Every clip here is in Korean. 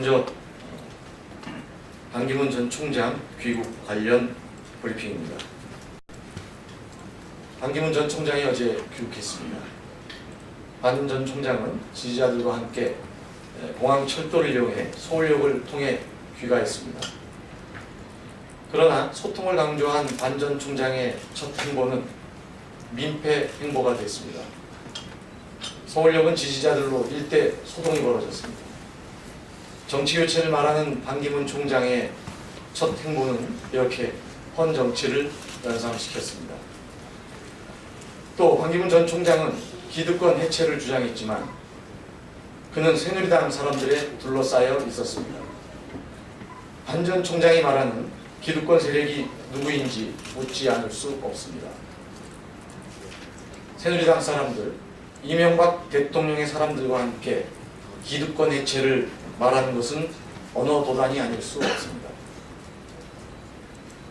먼저 반기문 전 총장 귀국 관련 브리핑입니다. 반기문 전 총장이 어제 귀국했습니다. 반 전 총장은 지지자들과 함께 공항 철도를 이용해 서울역을 통해 귀가했습니다. 그러나 소통을 강조한 반 전 총장의 첫 행보는 민폐 행보가 됐습니다. 서울역은 지지자들로 일대 소동이 벌어졌습니다. 정치교체를 말하는 반기문 총장의 첫 행보는 이렇게 헌정치를 연상시켰습니다. 또 반기문 전 총장은 기득권 해체를 주장했지만 그는 새누리당 사람들에 둘러싸여 있었습니다. 반 전 총장이 말하는 기득권 세력이 누구인지 묻지 않을 수 없습니다. 새누리당 사람들, 이명박 대통령의 사람들과 함께 기득권 해체를 말하는 것은 언어 도단이 아닐 수 없습니다.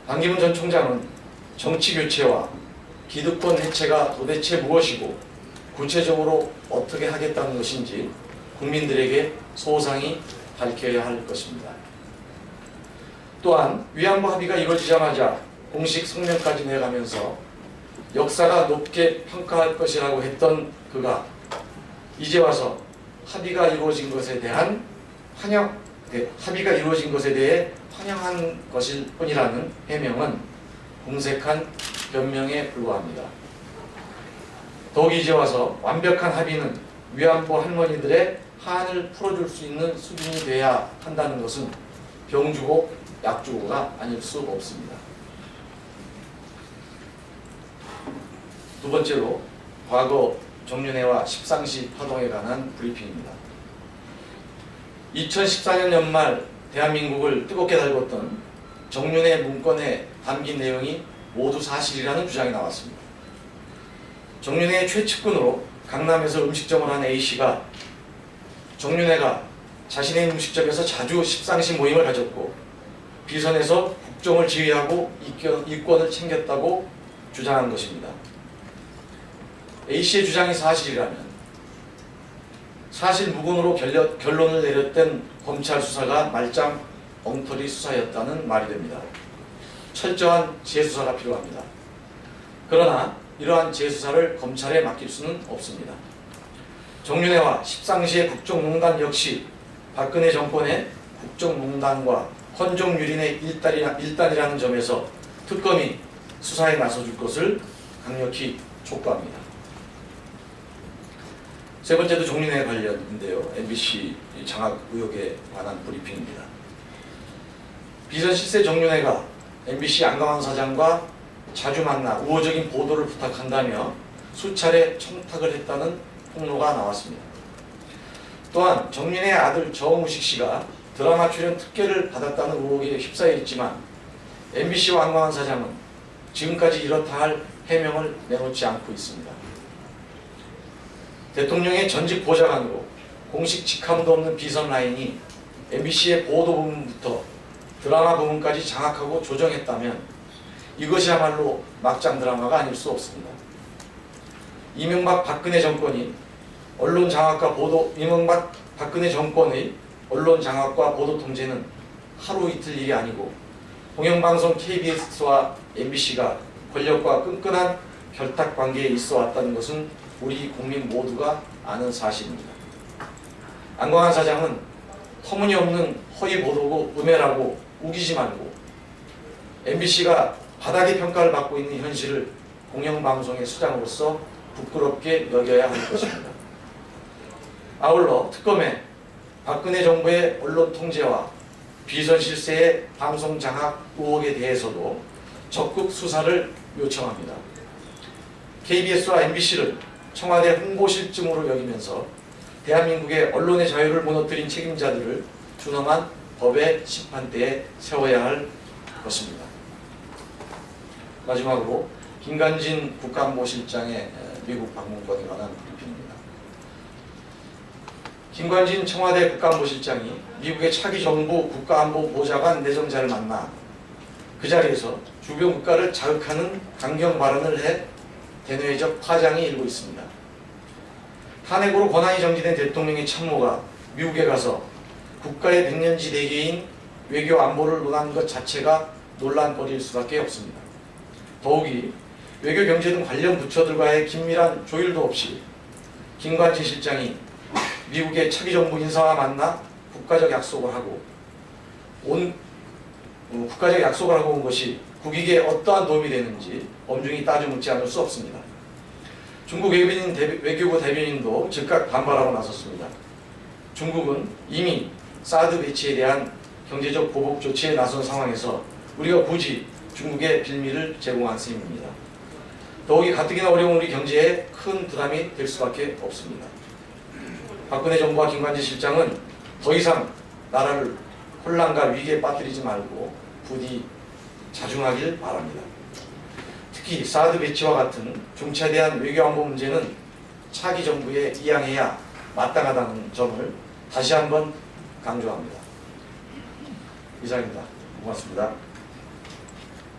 반기문 전 총장은 정치 교체와 기득권 해체가 도대체 무엇이고 구체적으로 어떻게 하겠다는 것인지 국민들에게 소상히 밝혀야 할 것입니다. 또한 위안부 합의가 이루어지자마자 공식 성명까지 내가면서 역사가 높게 평가할 것이라고 했던 그가 이제 와서 합의가 이루어진 것에 대해 환영한 것일 뿐이라는 해명은 공색한 변명에 불과합니다. 더욱 이제 와서 완벽한 합의는 위안부 할머니들의 한을 풀어줄 수 있는 수준이 돼야 한다는 것은 병주고 약주고가 아닐 수 없습니다. 두 번째로 과거 정윤회와 십상시 파동에 관한 브리핑입니다. 2014년 연말 대한민국을 뜨겁게 달궜던 정윤회 문건에 담긴 내용이 모두 사실이라는 주장이 나왔습니다. 정윤회의 최측근으로 강남에서 음식점을 한 A씨가 정윤회가 자신의 음식점에서 자주 십상시 모임을 가졌고 비선에서 국정을 지휘하고 이권을 챙겼다고 주장한 것입니다. A씨의 주장이 사실이라면 사실 무근으로 결론을 내렸던 검찰 수사가 말짱 엉터리 수사였다는 말이 됩니다. 철저한 재수사가 필요합니다. 그러나 이러한 재수사를 검찰에 맡길 수는 없습니다. 정윤회와 십상시의 국정농단 역시 박근혜 정권의 국정농단과 헌정유린의 일단이라는 점에서 특검이 수사에 나서줄 것을 강력히 촉구합니다. 세 번째도 정윤회 관련인데요. MBC 장악 의혹에 관한 브리핑입니다. 비선 실세 정윤회가 MBC 안강환 사장과 자주 만나 우호적인 보도를 부탁한다며 수차례 청탁을 했다는 폭로가 나왔습니다. 또한 정윤회의 아들 정우식 씨가 드라마 출연 특혜를 받았다는 의혹에 휩싸여 있지만 MBC와 안강환 사장은 지금까지 이렇다 할 해명을 내놓지 않고 있습니다. 대통령의 전직 보좌관으로 공식 직함도 없는 비선 라인이 MBC의 보도 부문부터 드라마 부문까지 장악하고 조정했다면 이것이야말로 막장 드라마가 아닐 수 없습니다. 이명박 박근혜 정권의 언론 장악과 보도 통제는 하루 이틀 일이 아니고 공영방송 KBS와 MBC가 권력과 끈끈한 결탁 관계에 있어 왔다는 것은 우리 국민 모두가 아는 사실입니다. 안광한 사장은 터무니없는 허위 보도고 음해라고 우기지 말고 MBC가 바닥의 평가를 받고 있는 현실을 공영방송의 수장으로서 부끄럽게 여겨야 할 것입니다. 아울러 특검에 박근혜 정부의 언론 통제와 비선 실세의 방송 장악 의혹에 대해서도 적극 수사를 요청합니다. KBS와 MBC를 청와대 홍보실증으로 여기면서 대한민국의 언론의 자유를 무너뜨린 책임자들을 준엄한 법의 심판대에 세워야 할 것입니다. 마지막으로 김관진 국가안보실장의 미국 방문권에 관한 브리핑입니다. 김관진 청와대 국가안보실장이 미국의 차기 정부 국가안보보좌관 내정자를 만나 그 자리에서 주변 국가를 자극하는 강경 발언을 해 대내외적 파장이 일고 있습니다. 탄핵으로 권한이 정지된 대통령의 참모가 미국에 가서 국가의 백년지 대계인 외교 안보를 논하는 것 자체가 논란거리일 수밖에 없습니다. 더욱이 외교 경제 등 관련 부처들과의 긴밀한 조율도 없이 김관진 실장이 미국의 차기 정부 인사와 만나 국가적 약속을 하고 온 것이 국익에 어떠한 도움이 되는지 엄중히 따져 묻지 않을 수 없습니다. 중국 외교부 대변인도 즉각 반발하고 나섰습니다. 중국은 이미 사드 배치에 대한 경제적 보복 조치에 나선 상황에서 우리가 굳이 중국에 빌미를 제공한 셈입니다. 더욱이 가뜩이나 어려운 우리 경제에 큰 부담이 될 수밖에 없습니다. 박근혜 정부와 김관진 실장은 더 이상 나라를 혼란과 위기에 빠뜨리지 말고 부디 자중하길 바랍니다. 특히 사드 배치와 같은 중차대한 외교안보 문제는 차기 정부에 이양해야 마땅하다는 점을 다시 한번 강조합니다. 이상입니다. 고맙습니다.